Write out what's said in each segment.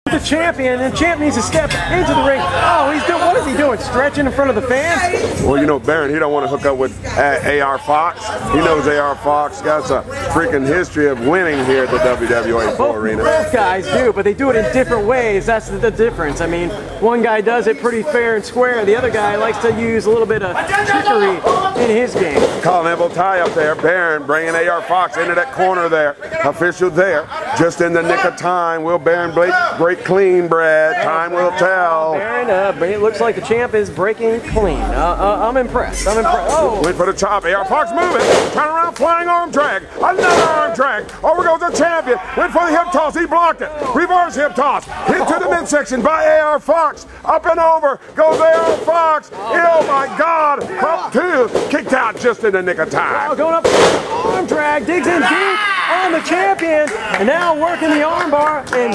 The champion, and champ needs to step into the ring. Oh, he's doing, what is he doing? Stretching in front of the fans? Well, you know, Baron, he don't want to hook up with AR Fox. He knows AR Fox got a freaking history of winning here at the WWA Full Arena. Both guys do, but they do it in different ways. That's the difference. I mean, one guy does it pretty fair and square. The other guy likes to use a little bit of trickery in his game. Colin Neville tie up there. Baron bringing AR Fox into that corner there. Official there. Just in the nick of time. Will Baron break clean, Brad? Time will tell. Baron, it looks like the champ is breaking clean. I'm impressed. I'm impressed. Oh. Went for the chop. AR Fox moving. Turn around, flying arm drag. Another arm drag. Over goes the champion. Went for the hip toss. He blocked it. Reverse hip toss. Hit to the midsection by AR Fox. Up and over goes AR Fox. Oh my God. Up two. Kicked out just in the nick of time. Going up. Arm drag. Digs in deep on the champion. And now working the arm bar. And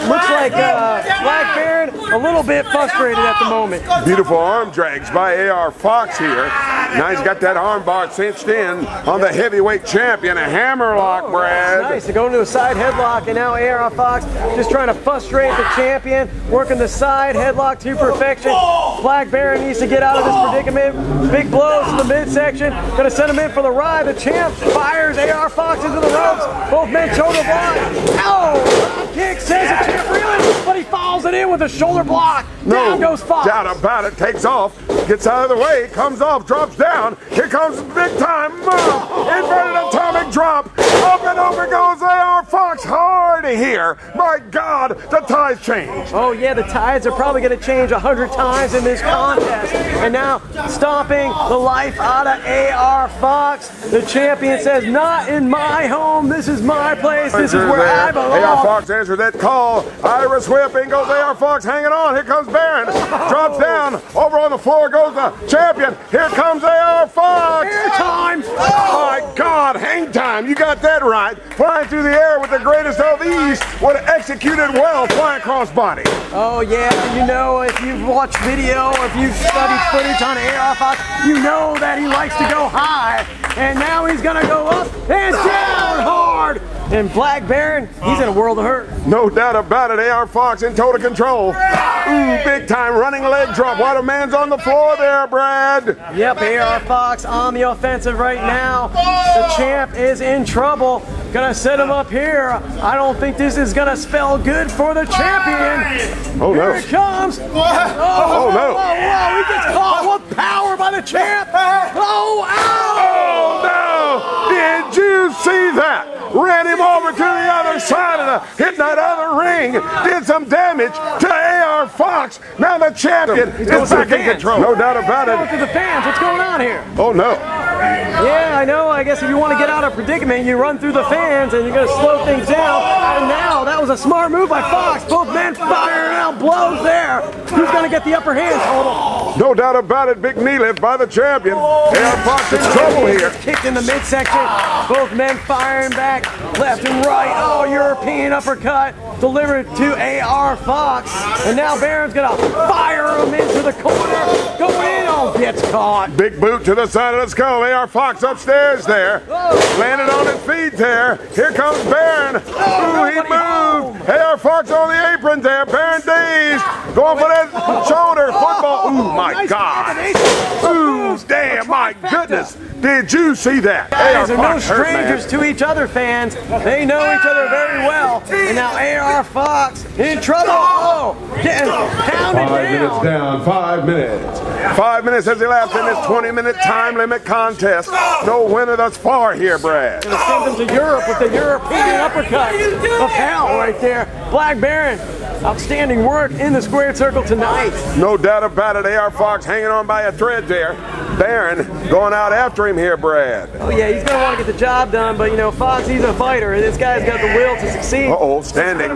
looks like Black Baron a little bit frustrated at the moment. Beautiful arm drags by AR Fox here. Now he's got that arm bar cinched in on the heavyweight champion. A hammerlock, Brad. Nice to go into a side headlock, and now AR Fox just trying to frustrate the champion, working the side headlock to perfection. Black Baron needs to get out of this predicament. Big blows to the midsection. Gonna send him in for the ride. The champ fires AR Fox into the ropes. Both men shoulder block. Ow! Kick says the champ really, but he falls it in with a shoulder block. Down goes Fox. Doubt about it. Takes off. Gets out of the way. Comes off. Drops down. Here comes the big time move. Inverted atomic drop. Up and over goes AR Fox. Hard here. My God, the tides change. Oh yeah, the tides are probably going to change 100 times in this contest. And now stomping the life out of AR Fox. The champion says, "Not in my home. This is my place. This is where I belong." AR Fox answered that call. Iris whip. In goes AR Fox hanging on. Here comes Baron. Drops down. Over on the floor goes the champion. Here comes AR Fox. Air time. Oh my God, hang time. You got that right. Flying through the air with the greatest of ease. What executed well flying cross body. Oh yeah, you know, if you've watched video, if you've studied footage on AR Fox, you know that he likes to go high. And now he's gonna go up and down hard. And Black Baron, he's in a world of hurt. No doubt about it. AR Fox in total control. Ooh, big time running leg drop. While the man's on the floor there, Brad. Yep, AR Fox on the offensive right now. The champ is in trouble. Gonna set him up here. I don't think this is gonna spell good for the champion. Oh no. Here it comes. Oh no. Whoa, he gets caught with power by the champ. Oh, ow. Oh no. Did you see that? Ran him over to the other side of the, hit that other ring, did some damage to AR Fox. Now the champion is back in control. No doubt about it. Going to the fans. What's going on here? Oh no. Yeah, I know. I guess if you want to get out of predicament, you run through the fans and you're going to slow things down. And now that was a smart move by Fox. Both men firing out blows there. Who's going to get the upper hand total? No doubt about it. Big knee lift by the champion. AR Fox in trouble here. Kicked in the midsection. Both men firing back left and right. Oh, European uppercut delivered to AR Fox. And now Baron's going to fire him into the corner. Going in. Oh, gets caught. Big boot to the side of the skull. AR Fox upstairs there. Landed on his feet there. Here comes Baron. Ooh, he moved. AR Fox on the apron there. Baron dazed. Going for that shoulder. Football. Ooh, my God. Ooh, damn, my goodness. Did you see that? Guys are no strangers to each other, fans. They know each other very well. And now AR Fox in trouble. Oh, getting pounded 5 minutes down. 5 minutes. 5 minutes has elapsed in this 20-minute time limit contest. No winner thus far here, Brad. Gonna send them to Europe with the European uppercut of hell right there. Black Baron, outstanding work in the squared circle tonight. No doubt about it. AR Fox hanging on by a thread there. Baron going out after him here, Brad. Oh yeah, he's gonna want to get the job done, but you know, Fox, he's a fighter. This guy's got the will to succeed. Uh-oh, standing.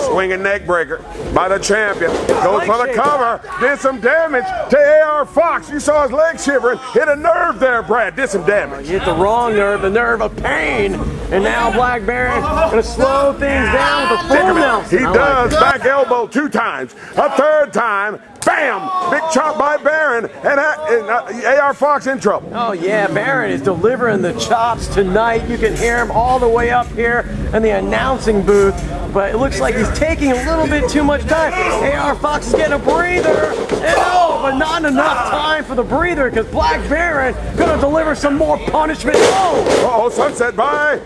Swinging neck breaker by the champion. Goes for the cover. Did some damage to AR Fox. You saw his leg shivering. Hit a nerve there, Brad. Did some damage. Hit the wrong nerve, the nerve of pain. And now Black Baron gonna slow things down with a full Nelson. He does. Back back elbow 2 times. A 3rd time. Bam! Big chop by Baron, and AR Fox in trouble. Oh yeah, Baron is delivering the chops tonight. You can hear him all the way up here in the announcing booth, but it looks like he's taking a little bit too much time. AR Fox is getting a breather, and but not enough time for the breather because Black Baron gonna deliver some more punishment. Oh, sunset by.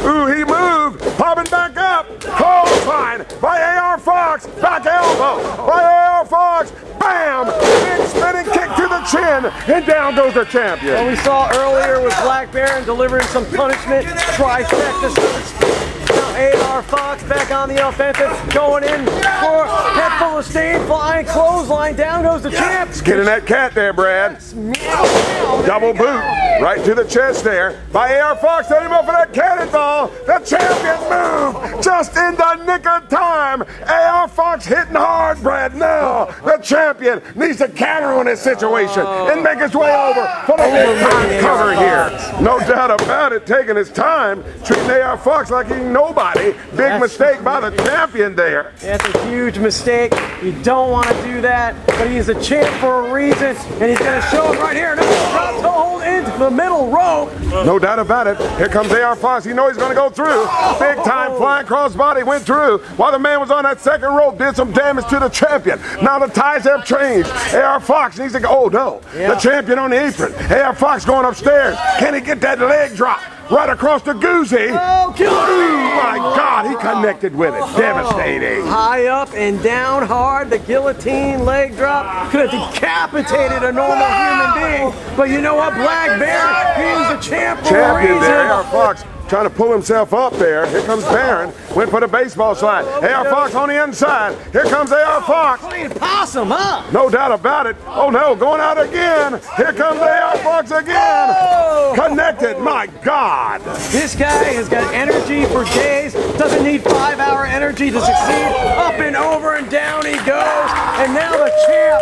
Ooh, he moved. Popping back up. Clothesline by AR Fox. Back elbow by AR Fox. Bam! Big spinning kick to the chin, and down goes the champion. What we saw earlier was Black Baron delivering some punishment. Trifecta. Now AR Fox back on the offensive, going in for head full of steam, flying clothesline. Down goes the champ. Skinning that cat there, Brad. Double boot right to the chest there by AR Fox. Set him up for that cannonball. The champion move just in the nick of time. AR Fox hitting hard, Brad. Now the champion needs to counter on this situation and make his way over for the big time cover here. No doubt about it, taking his time, treating AR Fox like he's nobody. Big mistake by the champion there. That's a huge mistake. You don't want to do that, but he's a champ for a reason, and he's going to show it right here. Now, drop toe hold into the middle rope. No doubt about it. Here comes AR Fox. You know he's going to go through. Big time flying crossbody went through while the man was on that second rope, did some damage to the champion. Now the ties have changed. AR Fox needs to go. Oh no, the champion on the apron. AR Fox going upstairs. Can he get that leg drop? Right across the Goozy. Oh, killer! Oh my God, he connected with it. Devastating. High up and down hard. The guillotine leg drop could have decapitated a normal human being. But you know what? Black Bear, he's the champ for a reason. There, AR Fox trying to pull himself up there. Here comes Baron. Went for the baseball slide. AR Fox on the inside. Here comes AR Fox. Playing possum, huh? No doubt about it. Oh no, going out again. Here comes AR Fox again. Connected, my God. This guy has got energy for days. Doesn't need 5-hour energy to succeed. Up and over and down he goes. And now the champ,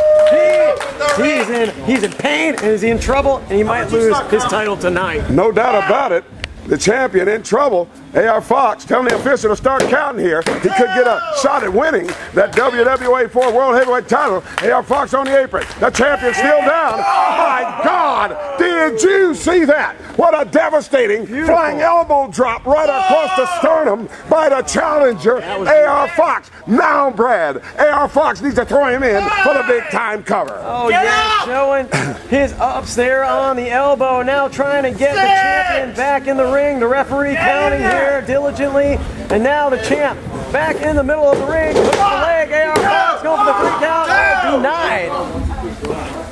he's in pain and is he in trouble, and he might lose his title tonight. No doubt about it. The champion in trouble. AR Fox telling the official to start counting here. He could get a shot at winning that WWA 4 World Heavyweight title. AR Fox on the apron. The champion still down. My God, did you see that? What a devastating flying elbow drop right across the sternum by the challenger, AR Fox. Now, Brad, AR Fox needs to throw him in for the big time cover. Oh, yeah, showing his ups there on the elbow. Now trying to get the champion back in the ring. The referee counting here diligently, and now the champ back in the middle of the ring. Hooks the leg. AR Fox going for the 3 count. Denied.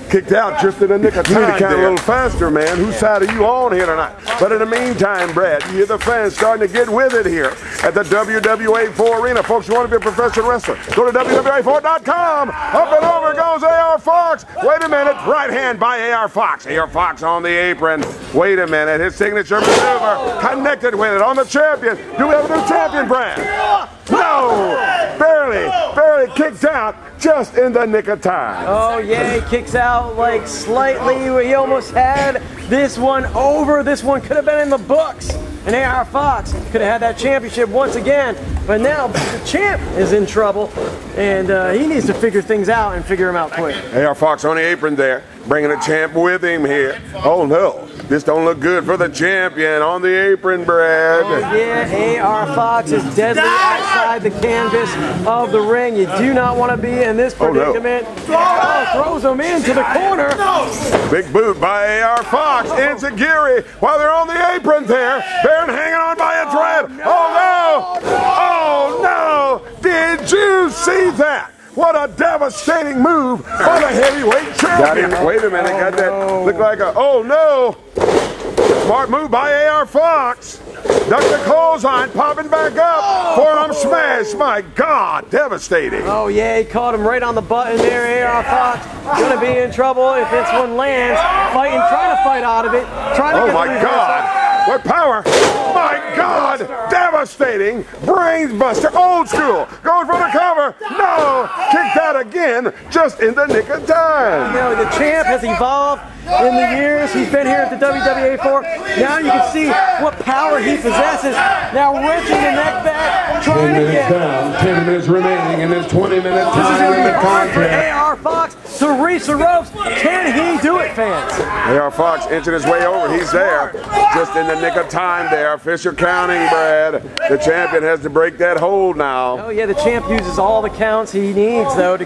Kicked out just in the nick of time. You need to count a little faster, man. Whose side are you on here tonight? But in the meantime, Brad, you hear the fans starting to get with it here at the WWA 4 Arena. Folks, you want to be a professional wrestler, go to WWA4.com. Up and over goes AR Fox. Wait a minute. Right hand by AR Fox. AR Fox on the apron. Wait a minute. His signature maneuver. Connected with it on the champion. Do we have a new champion, Brad? No! Barely kicked out just in the nick of time. Oh, yeah, he kicks out like slightly. He almost had this one over. This one could have been in the books. And AR Fox could have had that championship once again. But now the champ is in trouble, and he needs to figure things out and figure them out quick. AR Fox on the apron there, bringing the champ with him here. Oh, no. This don't look good for the champion on the apron, Brad. Oh, yeah, AR Fox is deadly outside the canvas of the ring. You do not want to be in this predicament. Throws him into the corner. Big boot by AR Fox into Geary while they're on the apron there. Baron hanging on by a thread. Oh, no. Oh, no. Did you see that? What a devastating move by the heavyweight champion. Wait a minute, got that look like a, oh no. Smart move by AR Fox. Duck the clothesline, popping back up. Forearm smash, my God, devastating. Oh yeah, he caught him right on the button there. AR Fox gonna be in trouble if this one lands. Trying to fight out of it. Oh my God. What power! My God! Devastating! Brains buster! Old school! Going for the cover! No! Kicked out again just in the nick of time! You know, the champ has evolved in the years he's been here at the WWA 4. Now you can see what power he possesses. Now wrenching the neck back, trying to get time is remaining in this 20-minute time limit contest. AR Fox to reach the ropes. Can he do it, fans? AR Fox inching his way over. He's there. Just in the nick of time there. Fisher counting, Brad. The champion has to break that hold now. Oh yeah, the champ uses all the counts he needs though to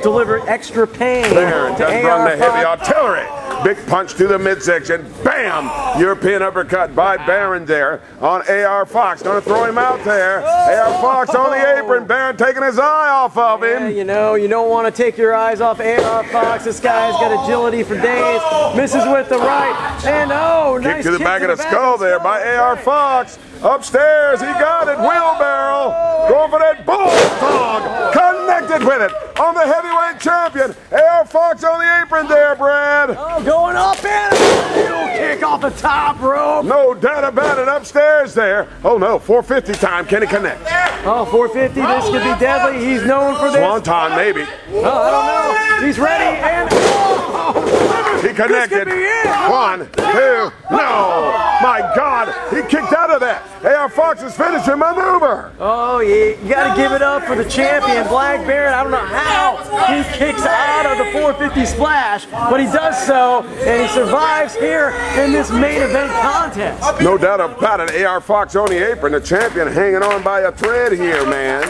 deliver extra pain. There, to doesn't run the heavy artillery. Big punch to the midsection. Bam! European uppercut by Baron there on AR Fox. Gonna throw him out there. AR Fox on the apron. Baron taking his eye off of him. Yeah, you know, you don't want to take your eyes off AR Fox. This guy's got agility for days. Misses with the right. And oh, nice kick to the back of the skull there by AR Fox. Upstairs, he got it. Wheelbarrow. Going for that bulldog. Connected with it on the heavyweight champion. AR Fox on the apron there, Brad. Oh, going up and a heel kick off the top rope. No doubt about it. Upstairs there. Oh no, 450 time. Can he connect? Oh, 450. This could be deadly. He's known for this. Swanton, maybe. Oh, I don't know. He's ready and he connected. This could be it. 1, 2, no! My God, he kicked out of that. AR Fox's finishing maneuver. Oh, yeah, you got to give it up for the champion, Black Baron. I don't know how he kicks out of the 450 splash, but he does so, and he survives here in this main event contest. No doubt about it. AR Fox on the apron, the champion hanging on by a thread here, man.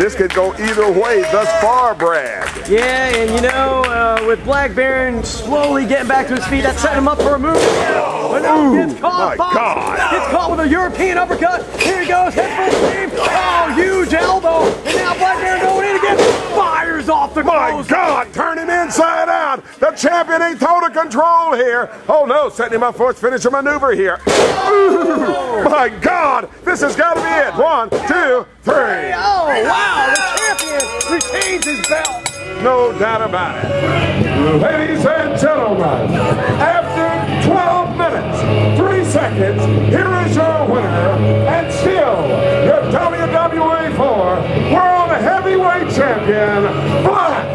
This could go either way thus far, Brad. Yeah, and you know, with Black Baron slowly getting back to his feet, that's setting him up for a move. But now he gets caught. My God. Gets caught with a European uppercut. Here he goes, head full steam. Oh, huge elbow. And now Black Baron going in again. Fires off the My close. God, turn him inside out. The champion ain't total control here. Oh no, setting him up for his finisher maneuver here. Ooh, my God, this has got to be it. 1, 2, 3. Oh, wow, the champion retains his belt. No doubt about it. Ladies and gentlemen, after 12 minutes, 3 seconds, here is your winner, and still your WWA 4 World Heavyweight Champion, Black